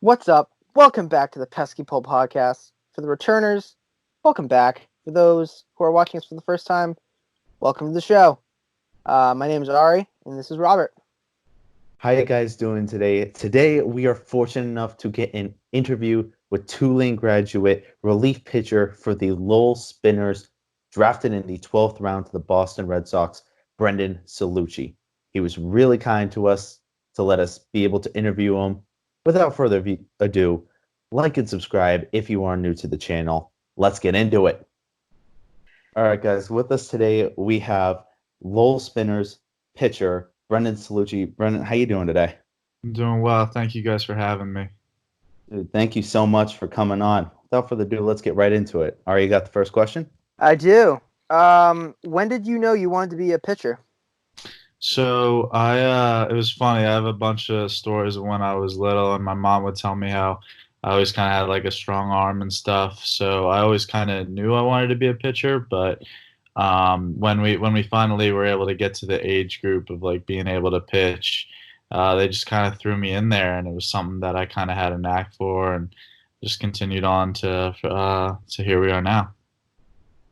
What's up? Welcome back to the Pesky podcast. For the returners, welcome back. For those who are watching us for the first time, welcome to the show. My name is Ari, and this is Robert. How you guys doing today? Today we are fortunate enough to get an interview with Tulane graduate relief pitcher for the Lowell Spinners, drafted in the 12th round to the Boston Red Sox, Brendan Cellucci. He was really kind to us to let us be able to interview him. Without further ado, like and subscribe if you are new to the channel. Let's get into it. All right, guys. With us today, we have Lowell Spinners pitcher Brendan Cellucci. Brendan, how you doing today? I'm doing well. Thank you guys for having me. Dude, thank you so much for coming on. Without further ado, let's get right into it. All right, you got the first question? I do. When did you know you wanted to be a pitcher? So it was funny. I have a bunch of stories of when I was little, and my mom would tell me how I always kind of had like a strong arm and stuff. So I always kind of knew I wanted to be a pitcher, but when we finally were able to get to the age group of like being able to pitch, they just kind of threw me in there, and it was something that I kind of had a knack for, and just continued on to here we are now.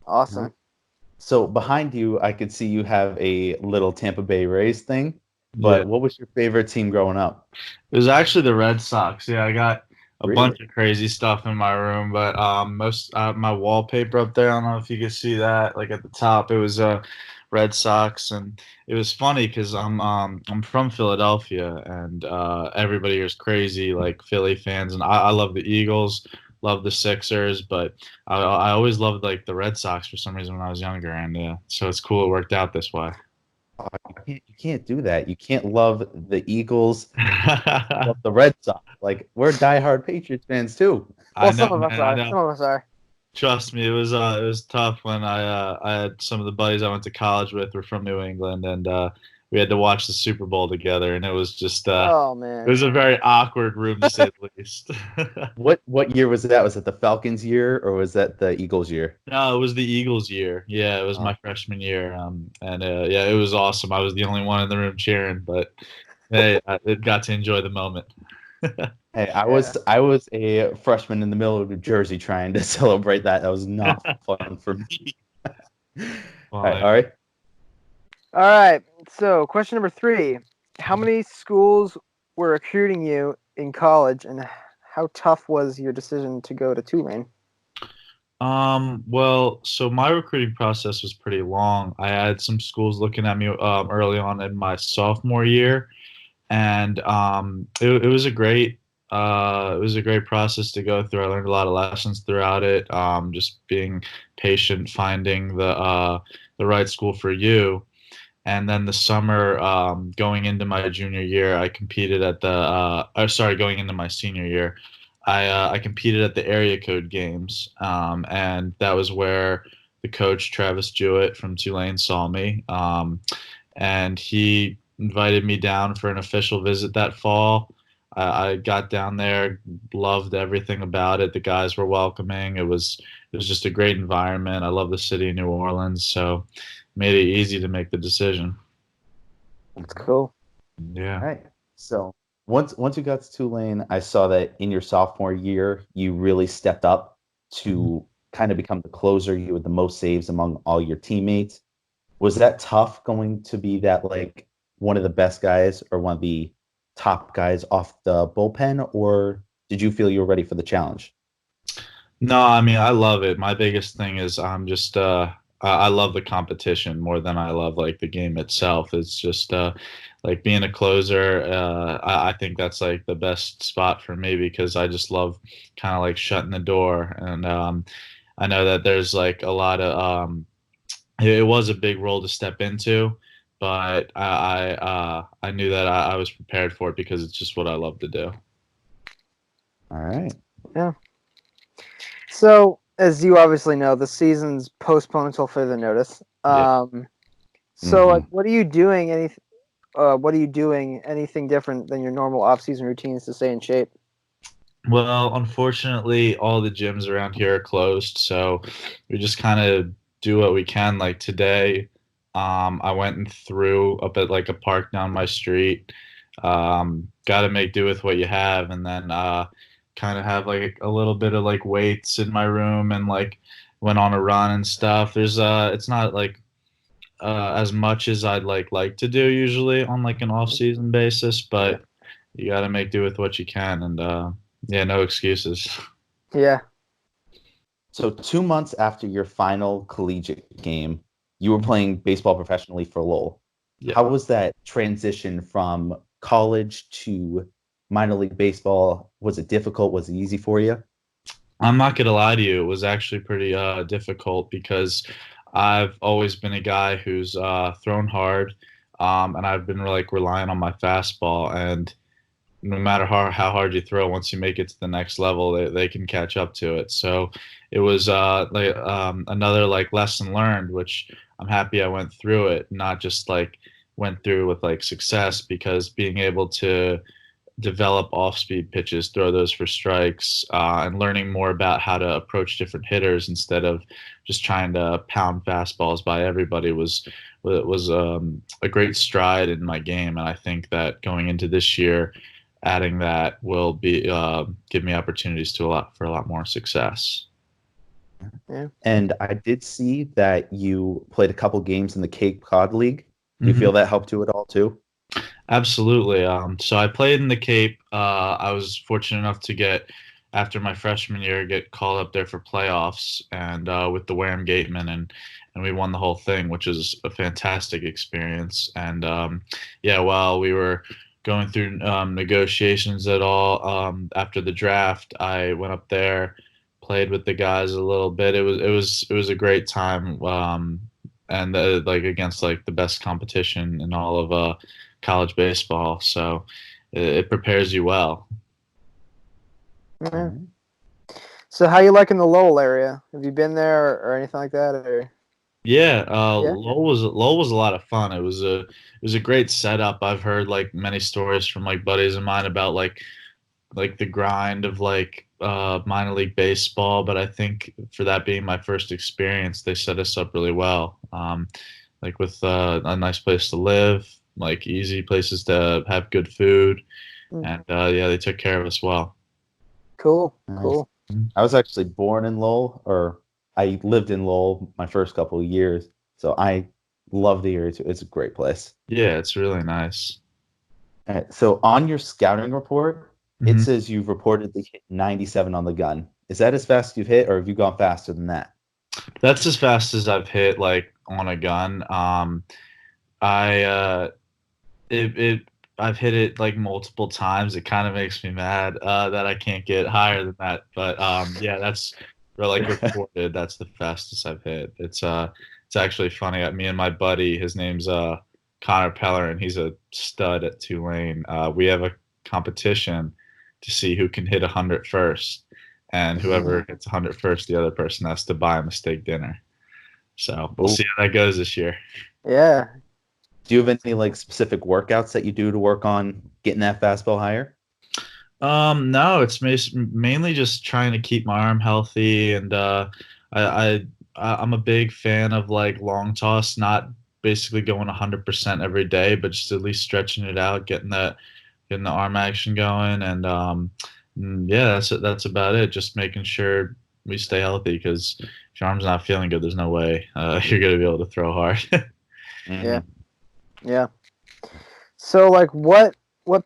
Awesome. So behind you, I could see you have a little Tampa Bay Rays thing. But Yeah. What was your favorite team growing up? It was actually the Red Sox. Yeah, I got a Really? bunch of crazy stuff in my room, but most my wallpaper up there, I don't know if you can see that, like at the top, it was Red Sox, and it was funny because I'm from Philadelphia, and everybody here is crazy like Philly fans, and I love the Eagles, love the Sixers, but I always loved like the Red Sox for some reason when I was younger, and so it's cool it worked out this way. You can't do that. You can't love the Eagles, love the Red Sox. Like, we're diehard Patriots fans too. I Well, know, some of us man, I are. know. Some of us are. Trust me, it was tough when I had some of the buddies I went to college with were from New England, and we had to watch the Super Bowl together, and it was just Oh it man. was a very awkward room to say the least. What year was that? Was it the Falcons year or was that the Eagles year? No, it was the Eagles year. Yeah, it was my freshman year, and yeah, it was awesome. I was the only one in the room cheering, but hey, I got to enjoy the moment. Hey, I was a freshman in the middle of New Jersey trying to celebrate that. That was not fun for me. All right, all right. All right. So, question number 3: how many schools were recruiting you in college, and how tough was your decision to go to Tulane? Well, so my recruiting process was pretty long. I had some schools looking at me early on in my sophomore year, and it was a great process to go through. I learned a lot of lessons throughout it. Just being patient, finding the right school for you. And then the summer, going into my junior year, I competed at going into my senior year, I competed at the area code games, and that was where the coach Travis Jewett from Tulane saw me, and he invited me down for an official visit that fall. I got down there, loved everything about it. The guys were welcoming. It was just a great environment. I love the city of New Orleans, so made it easy to make the decision. That's cool. Yeah. All right. So once you got to Tulane, I saw that in your sophomore year, you really stepped up to kind of become the closer. You had the most saves among all your teammates. Was that tough going to be that like one of the best guys or one of the top guys off the bullpen, or did you feel you were ready for the challenge? No, I mean, I love it. My biggest thing is I'm just I love the competition more than I love like the game itself. It's just like being a closer. I think that's like the best spot for me because I just love kind of like shutting the door. And I know that there's like a lot of it was a big role to step into, but I knew that I was prepared for it because it's just what I love to do. All right. Yeah. So, as you obviously know, the season's postponed until further notice. Yeah. So, like, what are you doing? What are you doing? Anything different than your normal off-season routines to stay in shape? Well, unfortunately, all the gyms around here are closed, so we just kind of do what we can. Like today, I went and threw up at like a park down my street. got to make do with what you have, and then kind of have like a little bit of like weights in my room, and like went on a run and stuff. There's it's not like as much as I'd like to do usually on like an off season basis, but you got to make do with what you can, and yeah, no excuses. Yeah. So 2 months after your final collegiate game, you were playing baseball professionally for Lowell. Yeah. How was that transition from college to minor league baseball? Was it difficult? Was it easy for you? I'm not gonna lie to you, it was actually pretty difficult because I've always been a guy who's thrown hard, and I've been like relying on my fastball. And no matter how hard you throw, once you make it to the next level, they can catch up to it. So it was like another like lesson learned, which I'm happy I went through it, not just like went through with like success, because being able to develop off-speed pitches, throw those for strikes, and learning more about how to approach different hitters instead of just trying to pound fastballs by everybody was a great stride in my game. And I think that going into this year, adding that will be give me opportunities for a lot more success. Yeah. And I did see that you played a couple games in the Cape Cod League. Do you feel that helped you at all too? Absolutely. So I played in the Cape. I was fortunate enough to get, after my freshman year, get called up there for playoffs, and with the Wareham Gatemen, and we won the whole thing, which was a fantastic experience. And yeah, while we were going through negotiations at all after the draft, I went up there, played with the guys a little bit. It was a great time. And like against like the best competition in all of college baseball, so it prepares you well. Yeah. So how you liking the Lowell area? Have you been there or anything like that? Or Yeah, Yeah. Lowell was a lot of fun. It was a great setup. I've heard like many stories from like buddies of mine about like the grind of like minor league baseball, but I think for that being my first experience, they set us up really well. Like with a nice place to live, like easy places to have good food, and yeah, they took care of us well. Cool. Nice. Cool. I was actually born in Lowell, or I lived in Lowell my first couple of years, so I love the area too. It's a great place. Yeah, it's really nice. All right, so on your scouting report, it Mhm. says you've reportedly hit 97 on the gun. Is that as fast as you've hit, or have you gone faster than that? That's as fast as I've hit like on a gun. I it, it I've hit it like multiple times. It kind of makes me mad that I can't get higher than that. But yeah, that's like reported. That's the fastest I've hit. It's actually funny. Me and my buddy, his name's Connor Peller, and he's a stud at Tulane. We have a competition to see who can hit 100 first, and whoever hits 100 first, the other person has to buy him a steak dinner. So we'll see how that goes this year. Yeah. Do you have any like specific workouts that you do to work on getting that fastball higher? No, it's mainly just trying to keep my arm healthy, and I'm a big fan of like long toss, not basically going 100% every day, but just at least stretching it out, getting the arm action going, and yeah, that's about it. Just making sure we stay healthy, because if your arm's not feeling good, there's no way you're gonna be able to throw hard. Yeah. Yeah. So like what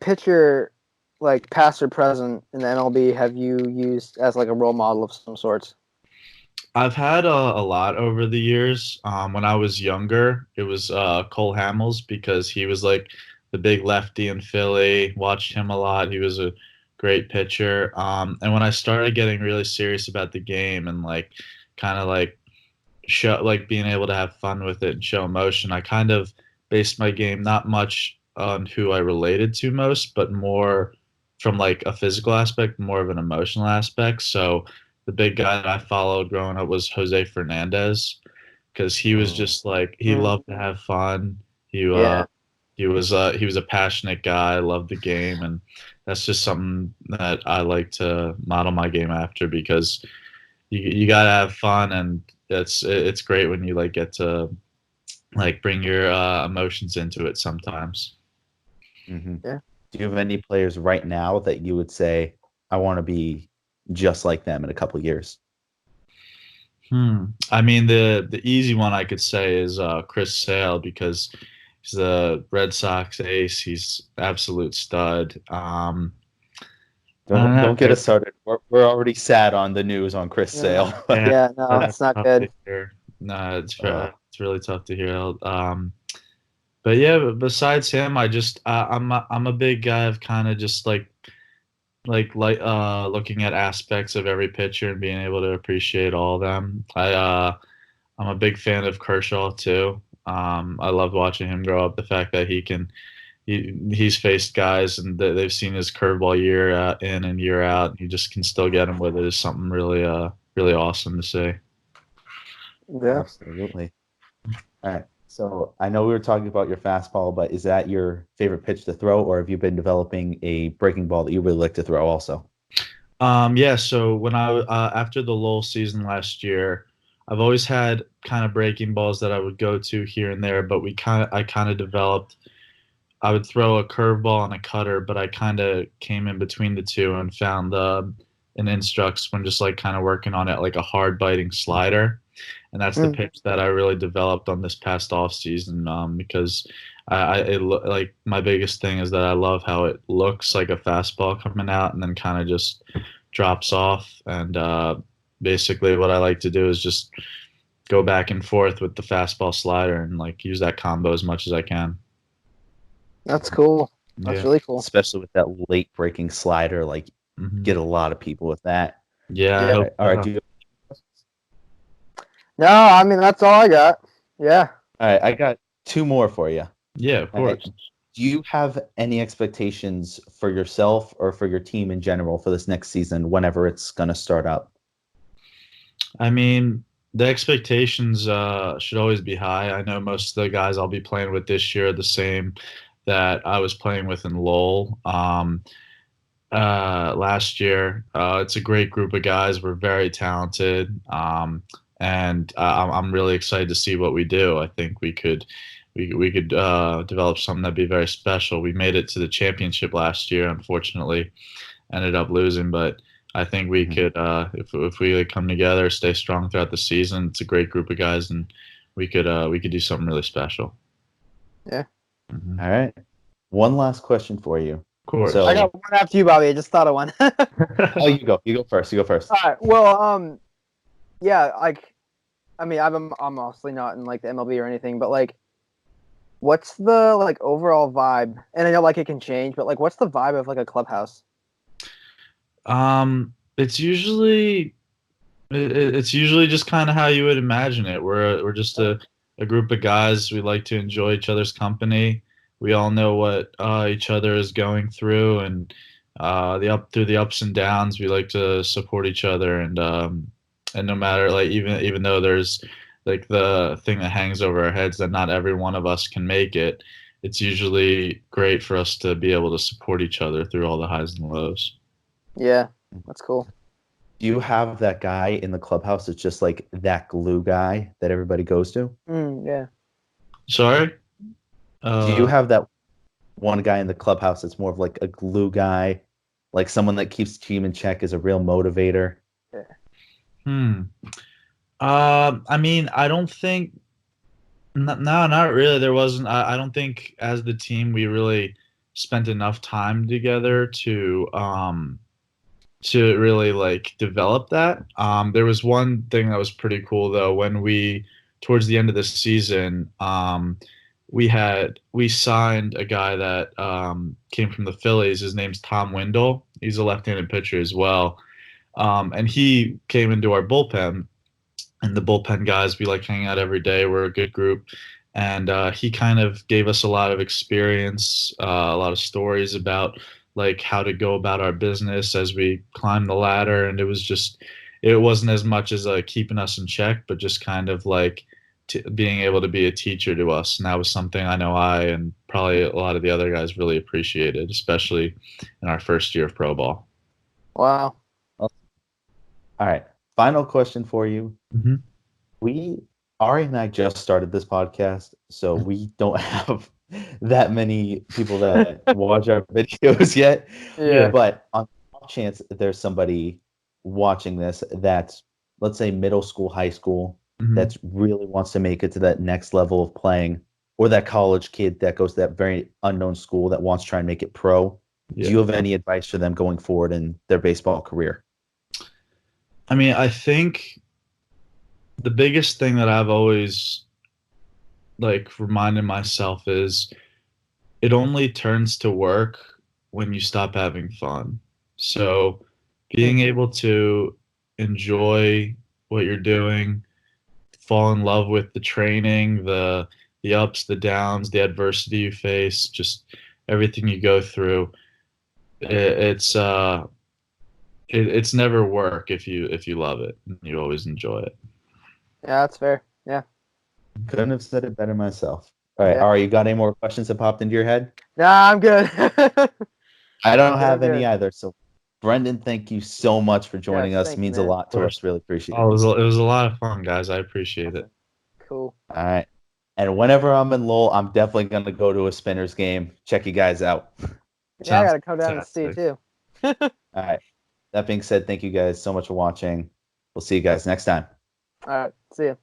pitcher, like past or present in the MLB, have you used as like a role model of some sorts? I've had a lot over the years. When I was younger, it was Cole Hamels, because he was like the big lefty in Philly. Watched him a lot. He was a great pitcher. And when I started getting really serious about the game, and like kind of like show like being able to have fun with it and show emotion, I kind of based my game not much on who I related to most, but more from like a physical aspect, more of an emotional aspect. So the big guy that I followed growing up was Jose Fernandez, because he was just like he loved to have fun. He Yeah. he was a passionate guy, loved the game, and that's just something that I like to model my game after, because you gotta have fun, and it's great when you like get to like bring your emotions into it sometimes. Mm-hmm. Yeah. Do you have any players right now that you would say, I want to be just like them in a couple years? I mean, the easy one I could say is Chris Sale, because he's the Red Sox ace. He's absolute stud. I don't know. Don't get us started. We're already sad on the news on Chris Sale. Yeah, no, that's it's not tough good. to hear. No, it's really tough to hear. But yeah, besides him, I'm a big guy of kind of just looking at aspects of every pitcher and being able to appreciate all of them. I'm a big fan of Kershaw too. I love watching him grow up. The fact that he's faced guys and they've seen his curveball year in and year out, and he just can still get him with it is something really awesome to see. Yeah. Absolutely. All right. So I know we were talking about your fastball, but is that your favorite pitch to throw, or have you been developing a breaking ball that you really like to throw also? Yeah. So when after the Lowell season last year, I've always had kind of breaking balls that I would go to here and there, but I kind of developed. I would throw a curveball and a cutter, but I kind of came in between the two and found an instructs when just like kind of working on it like a hard biting slider, and that's the pitch that I really developed on this past off season, because like my biggest thing is that I love how it looks like a fastball coming out and then kind of just drops off, and basically what I like to do is just go back and forth with the fastball slider and like use that combo as much as I can. That's cool. That's really cool. Especially with that late breaking slider, like get a lot of people with that. Yeah. All right. No, I mean that's all I got. Yeah. All right, I got two more for you. Yeah, of course. Do you have any expectations for yourself or for your team in general for this next season, whenever it's going to start up? I mean, the expectations should always be high. I know most of the guys I'll be playing with this year are the same that I was playing with in Lowell last year. It's a great group of guys. We're very talented, and I'm really excited to see what we do. I think we could develop something that'd be very special. We made it to the championship last year. Unfortunately, ended up losing, but I think we could, if we come together, stay strong throughout the season. It's a great group of guys, and we could do something really special. Yeah. All right. One last question for you. Of course. So, I got one after you, Bobby. I just thought of one. oh, you go. You go first. You go first. All right. Well, yeah. Like, I mean, I'm obviously not in like the MLB or anything, but like, what's the like overall vibe? And I know like it can change, but like, what's the vibe of like a clubhouse? It's usually just kind of how you would imagine it. We're just a group of guys. We like to enjoy each other's company. We all know what each other is going through, and through the ups and downs, we like to support each other. And no matter like even though there's like the thing that hangs over our heads that not every one of us can make it, it's usually great for us to be able to support each other through all the highs and lows. Yeah, that's cool. Do you have that guy in the clubhouse that's just like that glue guy that everybody goes to? Yeah. Sorry? Do you have that one guy in the clubhouse that's more of like a glue guy, like someone that keeps the team in check, is a real motivator? Yeah. I mean, I don't think. No, not really. There wasn't. I don't think as the team we really spent enough time together to really like develop that. There was one thing that was pretty cool though. When we towards the end of the season, we signed a guy that came from the Phillies. His name's Tom Windle. He's a left-handed pitcher as well, and he came into our bullpen. And the bullpen guys, we like hanging out every day. We're a good group. And he kind of gave us a lot of experience, a lot of stories about like how to go about our business as we climbed the ladder. And it wasn't as much as keeping us in check, but just kind of like being able to be a teacher to us. And that was something I know I and probably a lot of the other guys really appreciated, especially in our first year of pro ball. Wow. All right. Final question for you. Mm-hmm. Ari and I just started this podcast, so we don't have that many people that watch our videos yet. Yeah. But on the off chance there's somebody watching this that's, let's say, middle school, high school, Mhm. that's really wants to make it to that next level of playing, or that college kid that goes to that very unknown school that wants to try and make it pro. Yeah. Do you have any advice for them going forward in their baseball career? I mean, I think the biggest thing that I've always like reminded myself is it only turns to work when you stop having fun. So being able to enjoy what you're doing, fall in love with the training, the ups, the downs, the adversity you face, just everything you go through. It's never work if you love it. You always enjoy it. Yeah, that's fair. Yeah. Couldn't have said it better myself. All right, Yeah. Ari, you got any more questions that popped into your head? Nah, I'm good. I don't I'm have any good. either. So, Brendan, thank you so much for joining Yes, us. thank Means you, a man. lot to us. Really appreciate Oh, it. it was a lot of fun, guys. I appreciate it. Cool. All right. And whenever I'm in Lowell, I'm definitely going to go to a Spinners game. Check you guys out. Yeah, I Sounds gotta come down and see fantastic. too. All right. That being said, thank you guys so much for watching. We'll see you guys next time. All right. See ya.